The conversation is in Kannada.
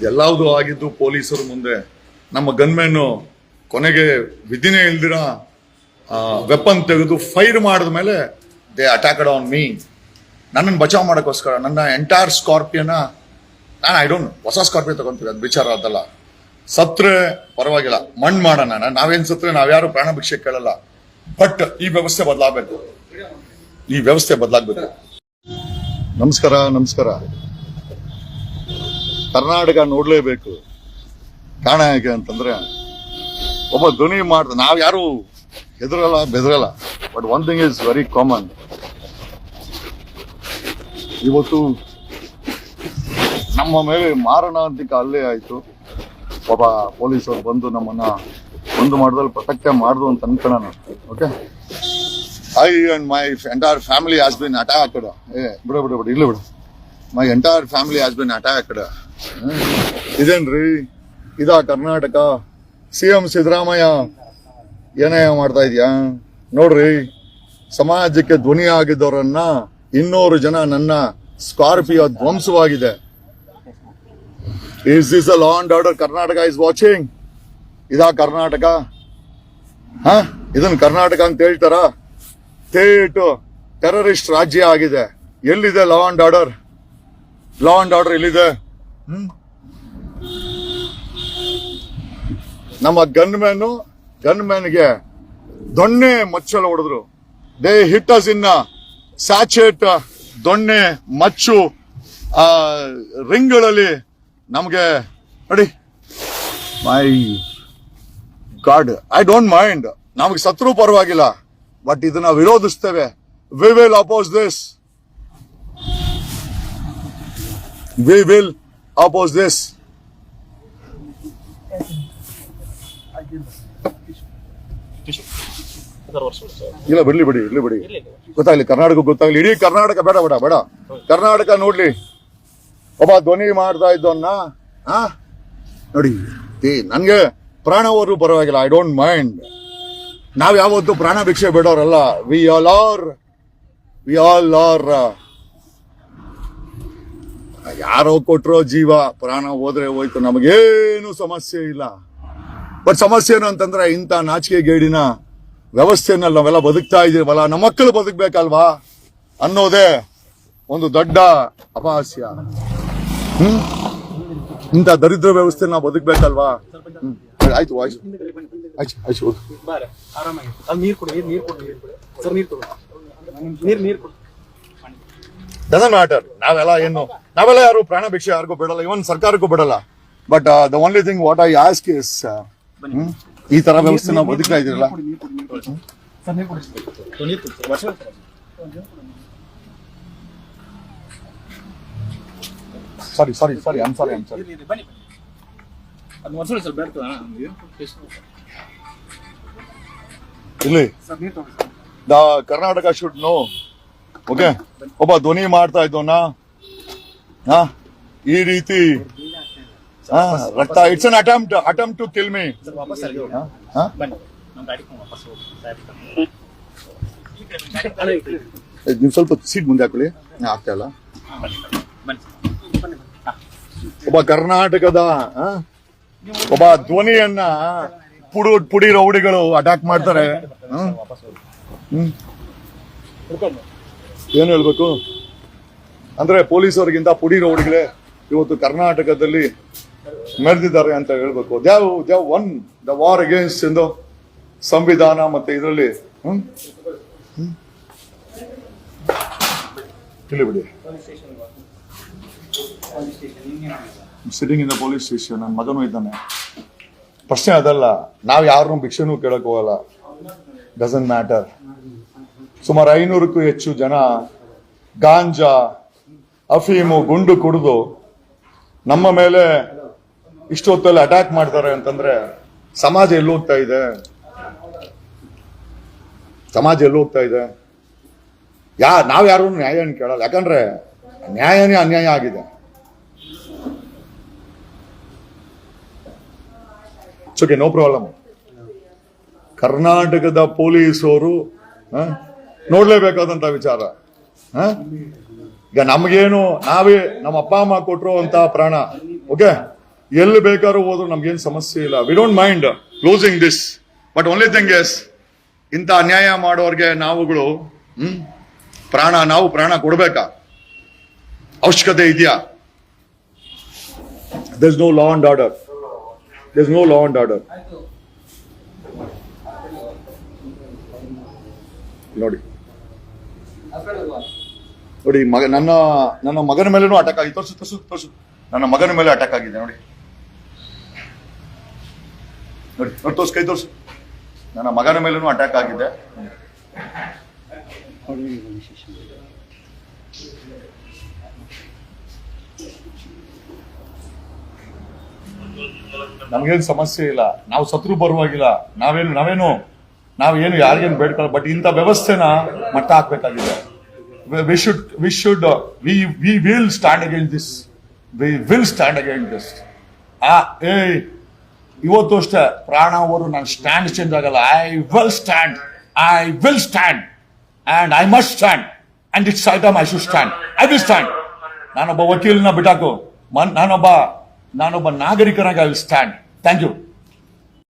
ಎಲ್ಲಾವುದು ಆಗಿದ್ದು ಪೊಲೀಸರು ಮುಂದೆ. ನಮ್ಮ ಗನ್ಮ್ಯಾನ್ ಕೊನೆಗೆ ವಿಧಿನೇ ಇಲ್ದಿರ ವೆಪನ್ ತೆಗೆದು ಫೈರ್ ಮಾಡಿದ ಮೇಲೆ ದೇ ಅಟ್ಯಾಕ್ಡ್ ಆನ್ ಮೀ. ನನ್ನನ್ನು ಬಚಾವ್ ಮಾಡೋಕ್ಕೋಸ್ಕರ ನನ್ನ ಎಂಟೈರ್ ಸ್ಕಾರ್ಪಿಯನ್ನ ನಾನು ಹೊಸ ಸ್ಕಾರ್ಪಿಯೋ ತಗೊಂತೀವಿ, ಅದು ವಿಚಾರ ಅದಲ್ಲ. ಸತ್ರೆ ಪರವಾಗಿಲ್ಲ, ಮಣ್ಣು ಮಾಡೋಣ. ನಾವೇನ್ ಸತ್ರೆ ನಾವ್ಯಾರು ಪ್ರಾಣ ಭಿಕ್ಷೆ ಕೇಳಲ್ಲ. ಬಟ್ ಈ ವ್ಯವಸ್ಥೆ ಬದಲಾಗಬೇಕು, ಈ ವ್ಯವಸ್ಥೆ ಬದಲಾಗಬೇಕು. ನಮಸ್ಕಾರ. ಕರ್ನಾಟಕ ನೋಡ್ಲೇಬೇಕು. ಕಾರಣ ಹೇಗೆ ಅಂತಂದ್ರೆ, ಒಬ್ಬ ಧ್ವನಿ ಮಾಡ್ದ, ನಾವ್ ಯಾರು ಹೆದರಲ್ಲ ಬೆದರಲ್ಲ. But one thing is very common. ಇವತ್ತು ನಮ್ಮ ಮೇಲೆ ಮಾರಣಾಂತಿಕ ಹಲ್ಲೆ ಆಯ್ತು. ಒಬ್ಬ ಪೊಲೀಸರು ಬಂದು ನಮ್ಮನ್ನ ಒಂದು ಮಾಡ್ದಲ್ಲಿ ಪ್ರೊಟೆಕ್ಟ್ ಮಾಡ್ದು ಅಂತ ಅನ್ಕೊಳ್ಳೋಣ. Okay, I and my entire family has been attacked. ಬಿಡು. My entire family has been attacked. ಇದೇನ್ರಿ ಇದಾ ಕರ್ನಾಟಕ? CM ಸಿದ್ದರಾಮಯ್ಯ ಏನೇ ಮಾಡ್ತಾ ಇದೀಯಾ ನೋಡ್ರಿ. ಸಮಾಜಕ್ಕೆ ಧ್ವನಿ ಆಗಿದ್ದವರನ್ನ 200 ಜನ ನನ್ನ ಸ್ಕಾರ್ಪಿಯೋ ಧ್ವಂಸವಾಗಿದೆ. Is this a law and order Karnataka is watching? ಇದಾ ಕರ್ನಾಟಕ? ಇದನ್ನ ಕರ್ನಾಟಕ ಅಂತ ಹೇಳ್ತಾರ? ಟೆರರಿಸ್ಟ್ ರಾಜ್ಯ ಆಗಿದೆ. ಎಲ್ಲಿದೆ law and order? Law and order ಎಲ್ಲಿದೆ? ನಮ್ಮ ಗನ್ಮ್ಯಾನ್ಗೆ ದೊಣ್ಣೆ ಮಚ್ಚಲು ಹೊಡೆದ್ರು. They hit us in sachet ದೊಣ್ಣೆ ಮಚ್ಚು ರಿಂಗ್ಗಳಲ್ಲಿ. ನಮ್ಗೆ ನೋಡಿ, my god, I don't mind. ನಮಗೆ ಸತ್ರು ಪರವಾಗಿಲ್ಲ, ಬಟ್ ಇದನ್ನ ವಿರೋಧಿಸ್ತೇವೆ. We will oppose this. We will oppose this. ಇಲ್ಲ ಬಿಡ್ಲಿ ಗೊತ್ತಾಗ್ಲಿ, ಕರ್ನಾಟಕ ಗೊತ್ತಾಗ್ಲಿ, ಇಡೀ ಕರ್ನಾಟಕ ಬೇಡ ಕರ್ನಾಟಕ ನೋಡ್ಲಿ. ಒಬ್ಬ ಧ್ವನಿ ಮಾಡ್ತಾ ಇದ್ದವನ್ನ ನೋಡಿ, ನನ್ಗೆ ಪ್ರಾಣ ಹೋದ್ರು ಪರವಾಗಿಲ್ಲ, ಐ ಡೋಂಟ್ ಮೈಂಡ್. ನಾವ್ ಯಾವತ್ತು ಪ್ರಾಣ ಭಿಕ್ಷೆ ಬೇಡೋರಲ್ಲ. ವಿ ಆಲ್ ಆರ್ ಯಾರೋ ಕೊಟ್ರೋ ಜೀವ, ಪ್ರಾಣ ಹೋದ್ರೆ ಹೋಯ್ತು, ನಮಗೇನು ಸಮಸ್ಯೆ ಇಲ್ಲ. ಬಟ್ ಸಮಸ್ಯೆ ಏನು ಅಂತಂದ್ರೆ, ಇಂಥ ನಾಚಿಕೆ ಗೇಡಿನ ವ್ಯವಸ್ಥೆನಲ್ಲಿ ನಾವೆಲ್ಲ ಬದುಕ್ತಾ ಇದೀವಲ್ಲ, ನಮ್ಮ ಮಕ್ಕಳು ಬದುಕ್ಬೇಕಲ್ವಾ ಅನ್ನೋದೇ ಒಂದು ದೊಡ್ಡ ಅಪಹಾಸ್ಯ. ಇಂಥ ದರಿದ್ರ ವ್ಯವಸ್ಥೆ ನಾವು ಬದುಕ್ಬೇಕಲ್ವಾ? ಆಯ್ತು. Doesn't matter. ನಾವೆಲ್ಲ ಯಾರು ಪ್ರಾಣ ಭಿಕ್ಷೆ ಯಾರಿಗೂ ಬಿಡಲ್ಲ, ಇವನ್ ಸರ್ಕಾರಕ್ಕೂ ಬಿಡಲ್ಲ. But the only thing what I ask is, ಈ ತರ ವ್ಯವಸ್ಥೆ ನಾವು ಬದುಕ್ತಾ ಇದ್ದೀರಲ್ಲ. Sorry I'm sorry. ಇಲ್ಲಿ the Karnataka should know. Okay, ಒಬ್ಬ ಧ್ವನಿ ಮಾಡ್ತಾ ಇದ್ದೋನ ಈ ರೀತಿ ರಕ್ತ, it's an attempt to kill me. ನೀವು ಸ್ವಲ್ಪ ಸೀಟ್ ಮುಂದೆ ಹಾಕೊಳ್ಳಿ, ಆಗ್ತಾ ಇಲ್ಲ. ಒಬ್ಬ ಕರ್ನಾಟಕದ ಒಬ್ಬ ಧ್ವನಿಯನ್ನ ಪುಡಿ ರೌಡಿಗಳು ಅಟ್ಯಾಕ್ ಮಾಡ್ತಾರೆ. ಏನ್ ಹೇಳ್ಬೇಕು ಅಂದ್ರೆ, ಪೊಲೀಸರಿಗಿಂತ ಪುಡಿ ರೌಡಿಗಳೇ ಇವತ್ತು ಕರ್ನಾಟಕದಲ್ಲಿ ಮೆರೆದಿದ್ದಾರೆ ಅಂತ ಹೇಳ್ಬೇಕು. ದ್ಯಾವ್ ಒನ್ ದ ವಾರ್ ಅಗೇನ್ಸ್ಟ್ ಎಂದು ಸಂವಿಧಾನ ಮತ್ತೆ ಇದರಲ್ಲಿ ಬಿಡಿ. Sitting in the police station. ನನ್ನ ಮಗನೂ ಇದ್ದಾನೆ. ಪ್ರಶ್ನೆ ಅದಲ್ಲ, ನಾವ್ ಯಾರನ್ನೂ ಭಿಕ್ಷೆನೂ ಕೇಳಕ್ ಹೋಗಲ್ಲ. Doesn't matter. ಸುಮಾರು 500ಕ್ಕೂ ಹೆಚ್ಚು ಜನ ಗಾಂಜಾ, ಅಫೀಮು, ಗುಂಡು ಕುಡಿದು ನಮ್ಮ ಮೇಲೆ ಇಷ್ಟೊತ್ತಲ್ಲಿ ಅಟ್ಯಾಕ್ ಮಾಡ್ತಾರೆ ಅಂತಂದ್ರೆ, ಸಮಾಜ ಎಲ್ಲೂ ಹೋಗ್ತಾ ಇದೆ? ನಾವ್ ಯಾರು ನ್ಯಾಯನ ಕೇಳಲ್ಲ. ಯಾಕಂದ್ರೆ ನ್ಯಾಯನೇ ಅನ್ಯಾಯ ಆಗಿದೆ. Okay, no problem. ಕರ್ನಾಟಕದ ಪೊಲೀಸರು ನೋಡ್ಲೇಬೇಕಾದಂತ ವಿಚಾರ. ಈಗ ನಮಗೇನು, ನಾವೇ ನಮ್ಮ ಅಪ್ಪ ಅಮ್ಮ ಕೊಟ್ಟರು ಅಂತ ಪ್ರಾಣ. ಓಕೆ, ಎಲ್ಲಿ ಬೇಕಾದ್ರೂ ಹೋದ್ರು ನಮ್ಗೇನು ಸಮಸ್ಯೆ ಇಲ್ಲ. We don't mind closing this, but only thing is, ಇಂಥ ಅನ್ಯಾಯ ಮಾಡೋರ್ಗೆ ನಾವುಗಳು ನಾವು ಪ್ರಾಣ ಕೊಡ್ಬೇಕಾ? ಅವಶ್ಯಕತೆ ಇದೆಯಾ? there's no law and order. There's no law and order. ನೋಡಿ ನೋಡಿ, ನನ್ನ ಮಗನ ಮೇಲೇನೂ ಅಟ್ಯಾಕ್ ಆಗಿದೆ. ತೋರ್ಸು. ನನ್ನ ಮಗನ ಮೇಲೆ ಅಟ್ಯಾಕ್ ಆಗಿದೆ ನೋಡಿ. ತೋರ್ಸು, ಕೈ ತೋರ್ಸು. ನನ್ನ ಮಗನ ಮೇಲೇನೂ ಅಟ್ಯಾಕ್ ಆಗಿದೆ. ನಮ್ಗೇನು ಸಮಸ್ಯೆ ಇಲ್ಲ, ನಾವು ಸತ್ರು ಬರುವಾಗಿಲ್ಲ, ನಾವೇನು ಯಾರಿಗೇನು ಬೇಡ್ಕೊಳ್ಳ. ಬಟ್ ಇಂಥ ವ್ಯವಸ್ಥೆನ ಮಟ್ಟ ಹಾಕ್ಬೇಕಾಗಿದೆ. we will stand against this. We will stand against this. ಇವತ್ತು ಅಷ್ಟೇ ಪ್ರಾಣ ಅವರು ನಾನು ಸ್ಟ್ಯಾಂಡ್ ಚೇಂಜ್ ಆಗಲ್ಲ. I will stand and I must stand, and it's item I should stand. I will stand. ನಾನೊಬ್ಬ ವಕೀಲನ ಬಿಟ್ಟಾಕು, ನಾನೊಬ್ಬ ನಾಗರಿಕನಾಗಿ I will stand. Thank you.